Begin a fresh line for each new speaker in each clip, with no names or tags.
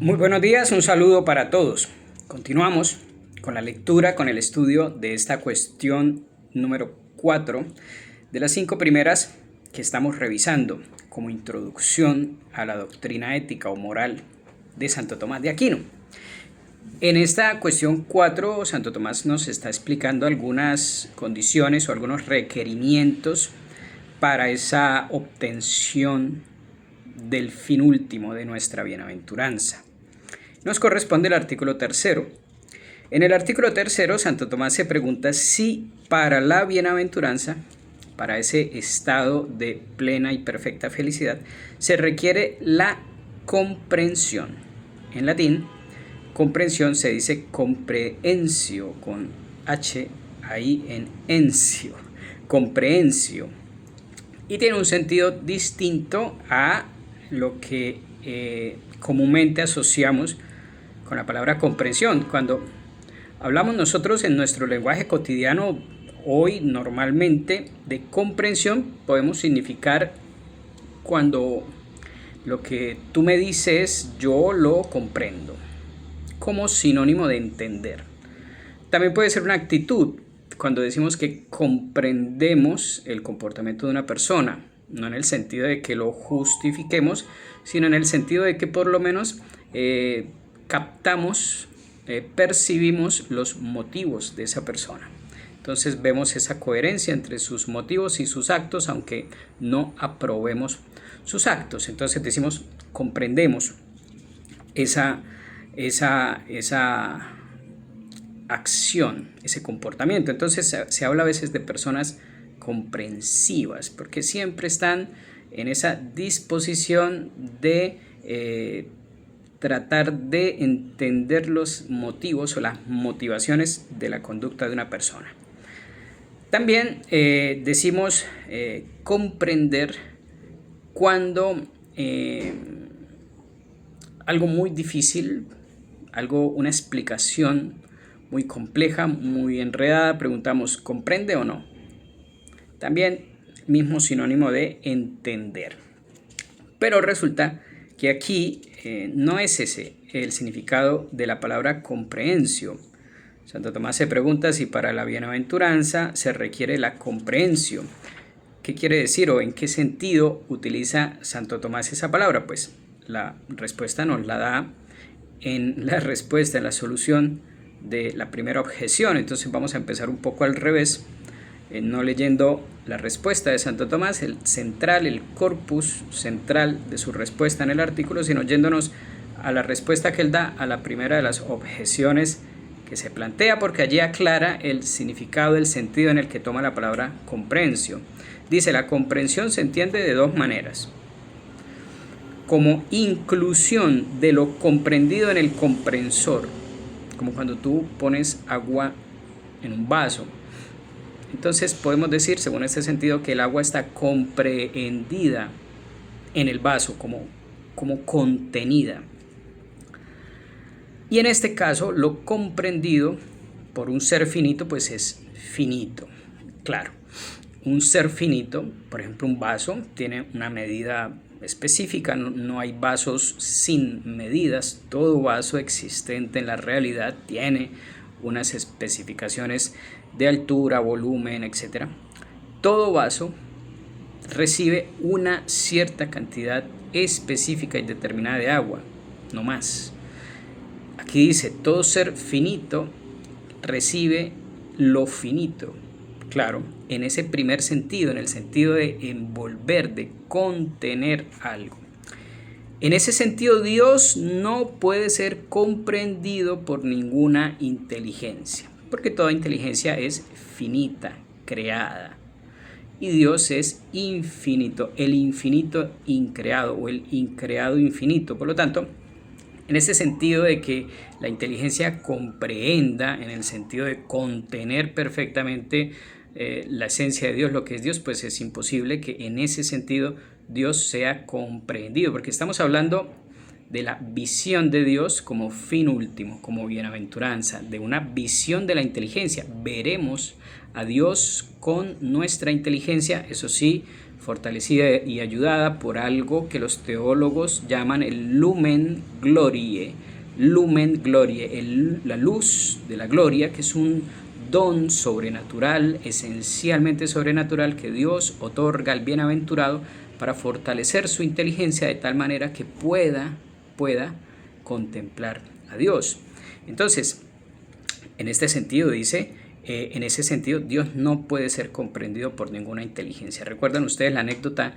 Muy buenos días, un saludo para todos. Continuamos con la lectura, con el estudio de esta cuestión número 4 de las 5 primeras que estamos revisando como introducción a la doctrina ética o moral de Santo Tomás de Aquino. En esta cuestión 4, Santo Tomás nos está explicando algunas condiciones o algunos requerimientos para esa obtención del fin último de nuestra bienaventuranza. Nos corresponde el artículo 3. En el artículo 3, Santo Tomás se pregunta si para la bienaventuranza, para ese estado de plena y perfecta felicidad, se requiere la comprensión. En latín, comprensión se dice comprehensio, con H ahí en encio, comprehensio. Y tiene un sentido distinto a lo que comúnmente asociamos con la palabra comprensión. Cuando hablamos nosotros en nuestro lenguaje cotidiano, hoy normalmente de comprensión podemos significar cuando lo que tú me dices yo lo comprendo, como sinónimo de entender. También puede ser una actitud, cuando decimos que comprendemos el comportamiento de una persona, no en el sentido de que lo justifiquemos, sino en el sentido de que por lo menos captamos, percibimos los motivos de esa persona. Entonces vemos esa coherencia entre sus motivos y sus actos, aunque no aprobemos sus actos. Entonces decimos, comprendemos esa acción, ese comportamiento. Entonces se habla a veces de personas comprensivas, porque siempre están en esa disposición de tratar de entender los motivos o las motivaciones de la conducta de una persona. También decimos comprender cuando algo muy difícil, una explicación muy compleja, muy enredada, preguntamos, ¿comprende o no? También mismo sinónimo de entender. Pero resulta que aquí no es ese el significado de la palabra comprehensio. Santo Tomás se pregunta si para la bienaventuranza se requiere la comprensión. ¿Qué quiere decir o en qué sentido utiliza Santo Tomás esa palabra? Pues la respuesta nos la da en la respuesta, en la solución de la primera objeción. Entonces vamos a empezar un poco al revés, no leyendo la respuesta de Santo Tomás, el corpus central de su respuesta en el artículo, sino yéndonos a la respuesta que él da a la primera de las objeciones que se plantea, porque allí aclara el significado, el sentido en el que toma la palabra comprensión. Dice, la comprensión se entiende de dos maneras: como inclusión de lo comprendido en el comprensor, como cuando tú pones agua en un vaso. Entonces podemos decir, según este sentido, que el agua está comprehendida en el vaso, como contenida. Y en este caso, lo comprendido por un ser finito, pues es finito. Claro, un ser finito, por ejemplo un vaso, tiene una medida específica, no hay vasos sin medidas. Todo vaso existente en la realidad tiene unas especificaciones de altura, volumen, etc. Todo vaso recibe una cierta cantidad específica y determinada de agua, no más. Aquí dice, todo ser finito recibe lo finito. Claro, en ese primer sentido, en el sentido de envolver, de contener algo. En ese sentido, Dios no puede ser comprendido por ninguna inteligencia, porque toda inteligencia es finita, creada. Y Dios es infinito, el infinito increado o el increado infinito. Por lo tanto, en ese sentido de que la inteligencia comprehenda, en el sentido de contener perfectamente la esencia de Dios, lo que es Dios, pues es imposible que en ese sentido Dios sea comprendido, porque estamos hablando de la visión de Dios como fin último, como bienaventuranza, de una visión de la inteligencia. Veremos a Dios con nuestra inteligencia, eso sí, fortalecida y ayudada por algo que los teólogos llaman el lumen glorie. Lumen glorie, la luz de la gloria, que es un don sobrenatural, esencialmente sobrenatural, que Dios otorga al bienaventurado para fortalecer su inteligencia de tal manera que pueda contemplar a Dios. Entonces, en este sentido en ese sentido, Dios no puede ser comprendido por ninguna inteligencia. ¿Recuerdan ustedes la anécdota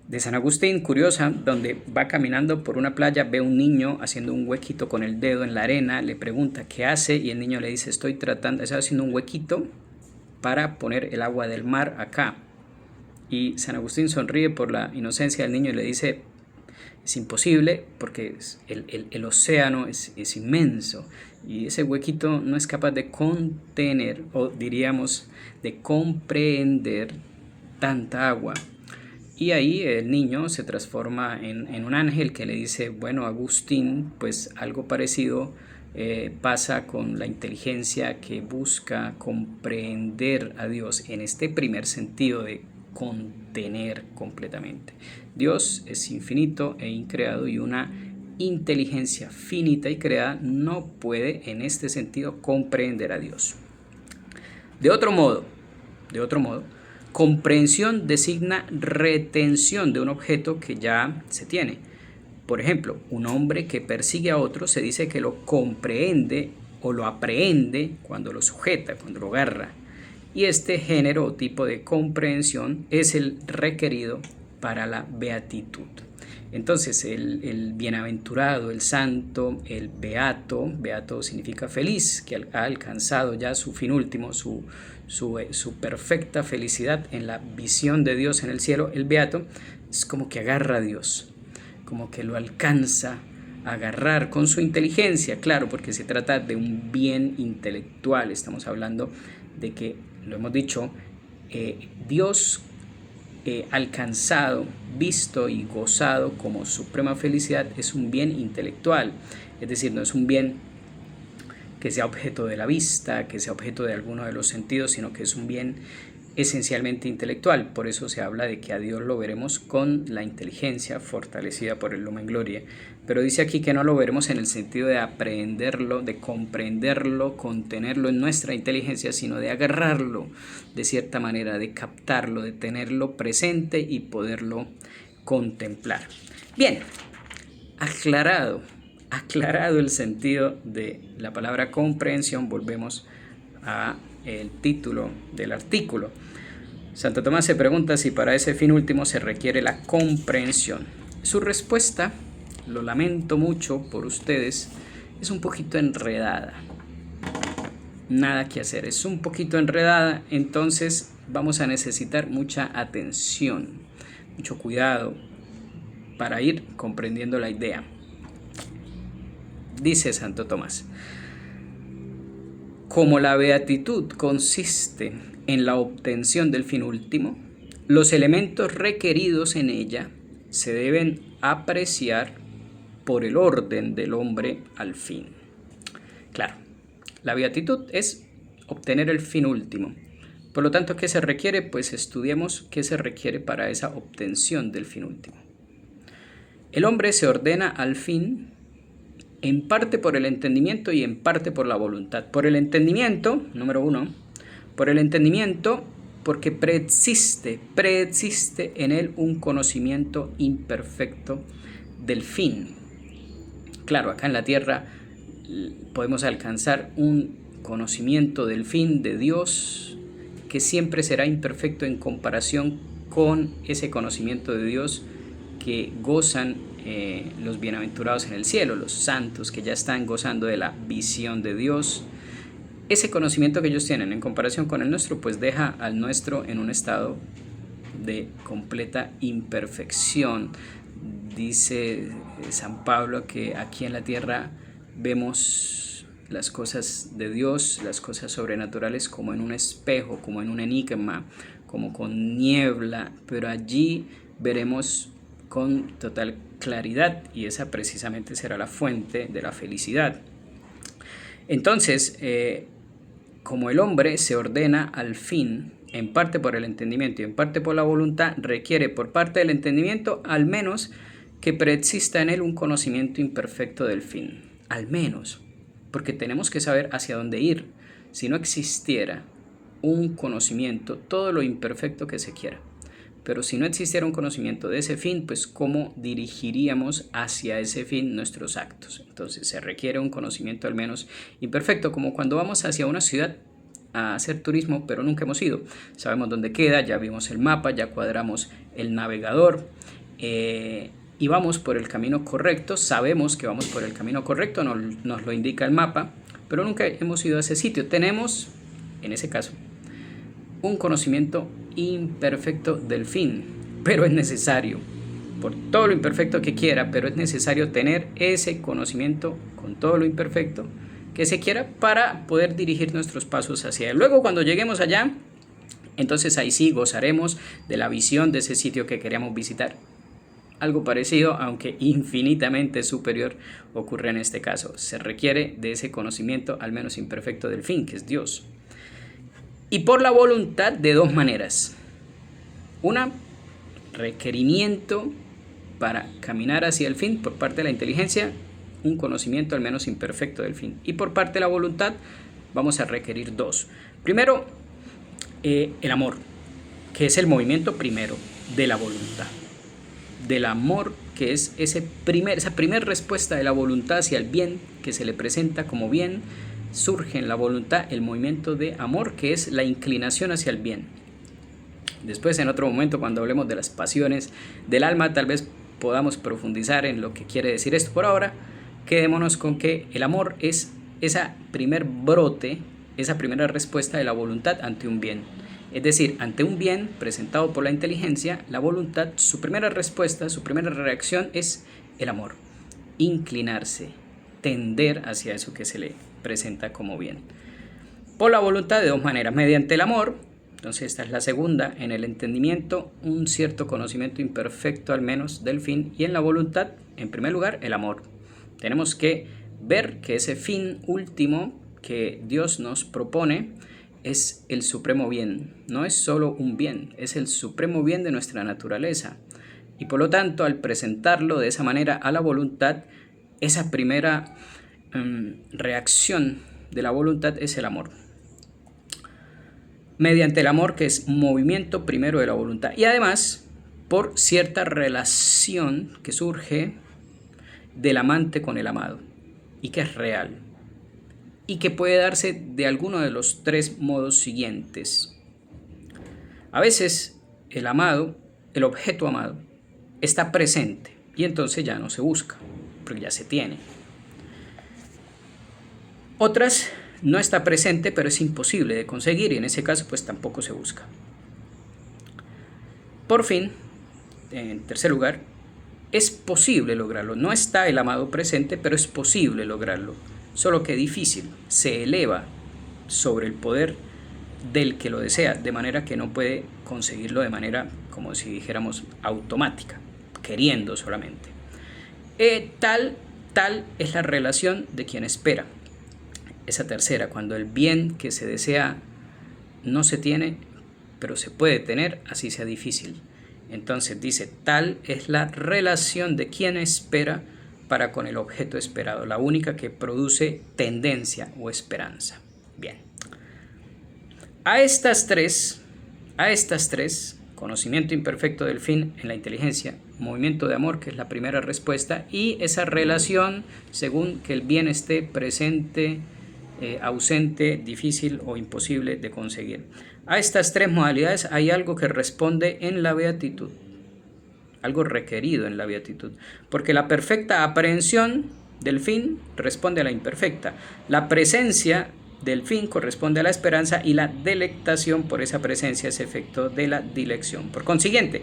de San Agustín, curiosa, donde va caminando por una playa, ve a un niño haciendo un huequito con el dedo en la arena, le pregunta qué hace y el niño le dice, estoy haciendo un huequito para poner el agua del mar acá. Y San Agustín sonríe por la inocencia del niño y le dice, es imposible porque el océano es inmenso y ese huequito no es capaz de contener, o diríamos de comprender tanta agua. Y ahí el niño se transforma en un ángel que le dice, bueno, Agustín, pues algo parecido pasa con la inteligencia que busca comprender a Dios en este primer sentido de contener completamente. Dios es infinito e increado y una inteligencia finita y creada no puede en este sentido comprender a Dios. De otro modo, comprensión designa retención de un objeto que ya se tiene. Por ejemplo, un hombre que persigue a otro se dice que lo comprehende o lo aprehende cuando lo sujeta, cuando lo agarra. Y este género o tipo de comprensión es el requerido para la beatitud. Entonces, el bienaventurado, el santo, el beato significa feliz, que ha alcanzado ya su fin último, su perfecta felicidad en la visión de Dios en el cielo. El beato es como que agarra a Dios, como que lo alcanza a agarrar con su inteligencia, claro, porque se trata de un bien intelectual. Estamos hablando de que, lo hemos dicho, Dios alcanzado, visto y gozado como suprema felicidad es un bien intelectual, es decir, no es un bien que sea objeto de la vista, que sea objeto de alguno de los sentidos, sino que es un bien esencialmente intelectual. Por eso se habla de que a Dios lo veremos con la inteligencia fortalecida por el lumen gloria. Pero dice aquí que no lo veremos en el sentido de aprehenderlo, de comprenderlo, contenerlo en nuestra inteligencia, sino de agarrarlo de cierta manera, de captarlo, de tenerlo presente y poderlo contemplar. Bien, aclarado el sentido de la palabra comprensión, volvemos a el título del artículo. Santo Tomás se pregunta si para ese fin último se requiere la comprensión. Su respuesta, lo lamento mucho por ustedes, es un poquito enredada. Nada que hacer, es un poquito enredada, entonces vamos a necesitar mucha atención, mucho cuidado para ir comprendiendo la idea. Dice Santo Tomás, como la beatitud consiste en la obtención del fin último, los elementos requeridos en ella se deben apreciar por el orden del hombre al fin. Claro, la beatitud es obtener el fin último. Por lo tanto, ¿qué se requiere? Pues estudiemos qué se requiere para esa obtención del fin último. El hombre se ordena al fin en parte por el entendimiento y en parte por la voluntad. Por el entendimiento, número 1, por el entendimiento porque preexiste en él un conocimiento imperfecto del fin. Claro, acá en la tierra podemos alcanzar un conocimiento del fin de Dios que siempre será imperfecto en comparación con ese conocimiento de Dios que gozan los bienaventurados en el cielo, los santos que ya están gozando de la visión de Dios. Ese conocimiento que ellos tienen en comparación con el nuestro, pues deja al nuestro en un estado de completa imperfección. Dice San Pablo que aquí en la tierra vemos las cosas de Dios, las cosas sobrenaturales como en un espejo, como en un enigma, como con niebla, pero allí veremos con total claridad y esa precisamente será la fuente de la felicidad. Entonces, como el hombre se ordena al fin en parte por el entendimiento y en parte por la voluntad, requiere por parte del entendimiento al menos que preexista en él un conocimiento imperfecto del fin. Al menos, porque tenemos que saber hacia dónde ir. Si no existiera un conocimiento, todo lo imperfecto que se quiera, pero si no existiera un conocimiento de ese fin, pues ¿cómo dirigiríamos hacia ese fin nuestros actos? Entonces se requiere un conocimiento al menos imperfecto, como cuando vamos hacia una ciudad a hacer turismo, pero nunca hemos ido. Sabemos dónde queda, ya vimos el mapa, ya cuadramos el navegador y vamos por el camino correcto. Sabemos que vamos por el camino correcto, nos lo indica el mapa, pero nunca hemos ido a ese sitio. Tenemos, en ese caso, un conocimiento imperfecto del fin, pero es necesario, por todo lo imperfecto que quiera, pero es necesario tener ese conocimiento con todo lo imperfecto que se quiera para poder dirigir nuestros pasos hacia él. Luego, cuando lleguemos allá, entonces ahí sí gozaremos de la visión de ese sitio que queríamos visitar. Algo parecido, aunque infinitamente superior, ocurre en este caso. Se requiere de ese conocimiento al menos imperfecto del fin, que es Dios. Y por la voluntad de dos maneras. Una, requerimiento para caminar hacia el fin por parte de la inteligencia, un conocimiento al menos imperfecto del fin. Y por parte de la voluntad vamos a requerir dos. Primero, el amor, que es el movimiento primero de la voluntad. Del amor, que es esa primera respuesta de la voluntad hacia el bien, que se le presenta como bien, surge en la voluntad el movimiento de amor, que es la inclinación hacia el bien. Después, en otro momento, cuando hablemos de las pasiones del alma, tal vez podamos profundizar en lo que quiere decir esto. Por ahora, quedémonos con que el amor es esa primer brote, esa primera respuesta de la voluntad ante un bien. Es decir, ante un bien presentado por la inteligencia, la voluntad, su primera respuesta, su primera reacción es el amor. Inclinarse, tender hacia eso que se le presenta como bien. Por la voluntad de dos maneras, mediante el amor, entonces esta es la segunda, en el entendimiento, un cierto conocimiento imperfecto al menos del fin, y en la voluntad, en primer lugar, el amor. Tenemos que ver que ese fin último que Dios nos propone es el supremo bien, no es solo un bien, es el supremo bien de nuestra naturaleza. Y por lo tanto, al presentarlo de esa manera a la voluntad, esa primera reacción de la voluntad es el amor. Mediante el amor, que es movimiento primero de la voluntad. Y además, por cierta relación que surge del amante con el amado y que es real y que puede darse de alguno de los tres modos siguientes. A veces el amado, el objeto amado, está presente y entonces ya no se busca, porque ya se tiene. Otras no está presente, pero es imposible de conseguir y en ese caso pues tampoco se busca. Por fin, en tercer lugar, es posible lograrlo. No está el amado presente, pero es posible lograrlo. Solo que difícil, se eleva sobre el poder del que lo desea, de manera que no puede conseguirlo de manera, como si dijéramos, automática, queriendo solamente. Tal es la relación de quien espera. Esa tercera, cuando el bien que se desea no se tiene, pero se puede tener, así sea difícil. Entonces dice, tal es la relación de quien espera para con el objeto esperado, la única que produce tendencia o esperanza. Bien. A estas tres, conocimiento imperfecto del fin en la inteligencia, movimiento de amor, que es la primera respuesta, y esa relación según que el bien esté presente, ausente, difícil o imposible de conseguir. A estas tres modalidades hay algo que responde en la beatitud, algo requerido en la beatitud, porque la perfecta aprehensión del fin responde a la imperfecta, la presencia del fin corresponde a la esperanza y la delectación por esa presencia es efecto de la dilección. Por consiguiente,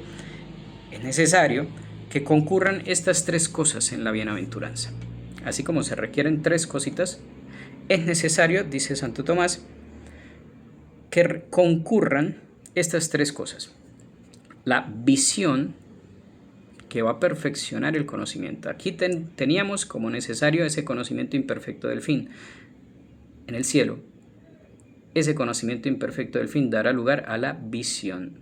es necesario que concurran estas tres cosas en la bienaventuranza. Así como se requieren tres cositas, es necesario, dice Santo Tomás, que concurran estas tres cosas. La visión, que va a perfeccionar el conocimiento. Aquí teníamos como necesario ese conocimiento imperfecto del fin en el cielo. ese conocimiento imperfecto del fin dará lugar a la visión.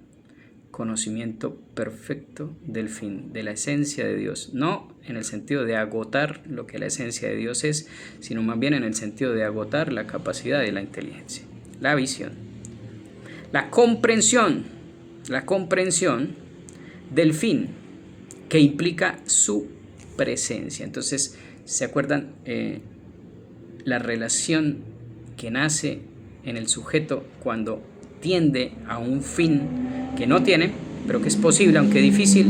Conocimiento perfecto del fin, de la esencia de Dios. No en el sentido de agotar lo que la esencia de Dios es, sino más bien en el sentido de agotar la capacidad de la inteligencia. La visión. La comprensión del fin, que implica su presencia. Entonces, ¿se acuerdan la relación que nace en el sujeto cuando tiende a un fin que no tiene, pero que es posible, aunque difícil?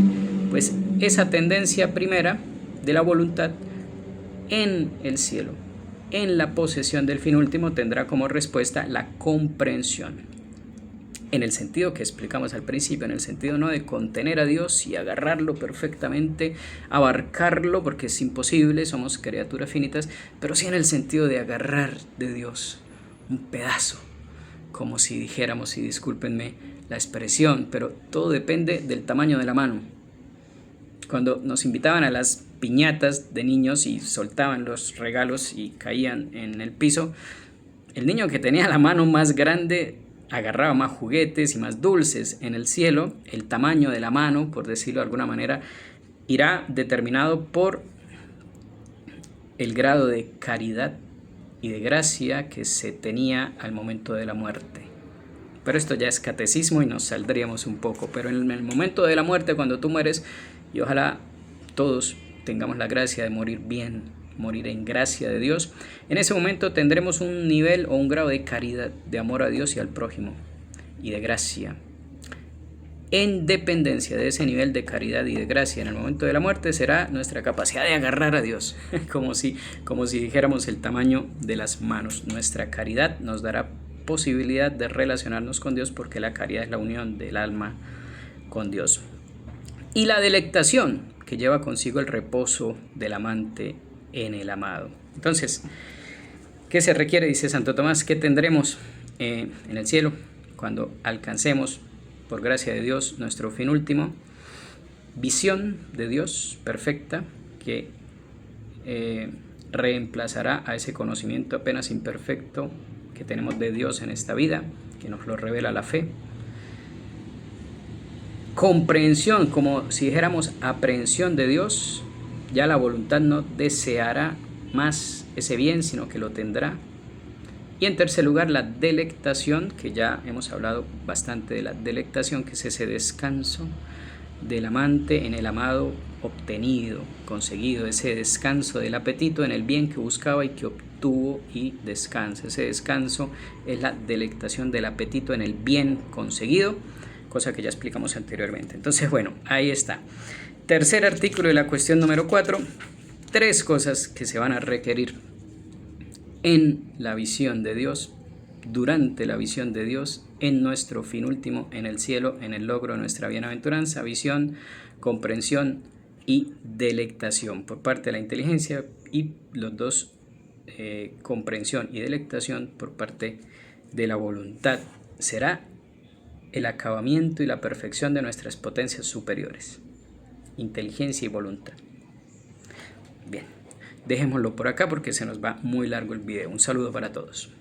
Pues esa tendencia primera de la voluntad en el cielo, en la posesión del fin último, tendrá como respuesta la comprensión. En el sentido que explicamos al principio, en el sentido no de contener a Dios y agarrarlo perfectamente, abarcarlo, porque es imposible, somos criaturas finitas, pero sí en el sentido de agarrar de Dios un pedazo, como si dijéramos, y discúlpenme la expresión, pero todo depende del tamaño de la mano. Cuando nos invitaban a las piñatas de niños y soltaban los regalos y caían en el piso, el niño que tenía la mano más grande agarraba más juguetes y más dulces. En el cielo, el tamaño de la mano, por decirlo de alguna manera, irá determinado por el grado de caridad y de gracia que se tenía al momento de la muerte. Pero esto ya es catecismo y nos saldríamos un poco. Pero en el momento de la muerte, cuando tú mueres, y ojalá todos tengamos la gracia de morir bien, morir en gracia de Dios, en ese momento tendremos un nivel o un grado de caridad, de amor a Dios y al prójimo, y de gracia. En dependencia de ese nivel de caridad y de gracia en el momento de la muerte será nuestra capacidad de agarrar a Dios, como si dijéramos el tamaño de las manos. Nuestra caridad nos dará posibilidad de relacionarnos con Dios, porque la caridad es la unión del alma con Dios. Y la delectación, que lleva consigo el reposo del amante en el amado. Entonces, ¿qué se requiere? Dice Santo Tomás, ¿qué tendremos en el cielo cuando alcancemos, por gracia de Dios, nuestro fin último? Visión de Dios perfecta, que reemplazará a ese conocimiento apenas imperfecto que tenemos de Dios en esta vida, que nos lo revela la fe. Comprensión, como si dijéramos aprehensión de Dios. Ya la voluntad no deseará más ese bien, sino que lo tendrá. Y en tercer lugar, la delectación, que ya hemos hablado bastante de la delectación, que es ese descanso del amante en el amado obtenido, conseguido, ese descanso del apetito en el bien que buscaba y que obtuvo y descansa. Ese descanso es la delectación del apetito en el bien conseguido, cosa que ya explicamos anteriormente. Entonces, bueno, ahí está. Tercer artículo de la cuestión número 4. 3 cosas que se van a requerir en la visión de Dios, durante la visión de Dios, en nuestro fin último, en el cielo, en el logro de nuestra bienaventuranza: visión, comprensión y delectación por parte de la inteligencia, y los dos, comprensión y delectación, por parte de la voluntad. Será el acabamiento y la perfección de nuestras potencias superiores, inteligencia y voluntad. Bien, dejémoslo por acá porque se nos va muy largo el video. Un saludo para todos.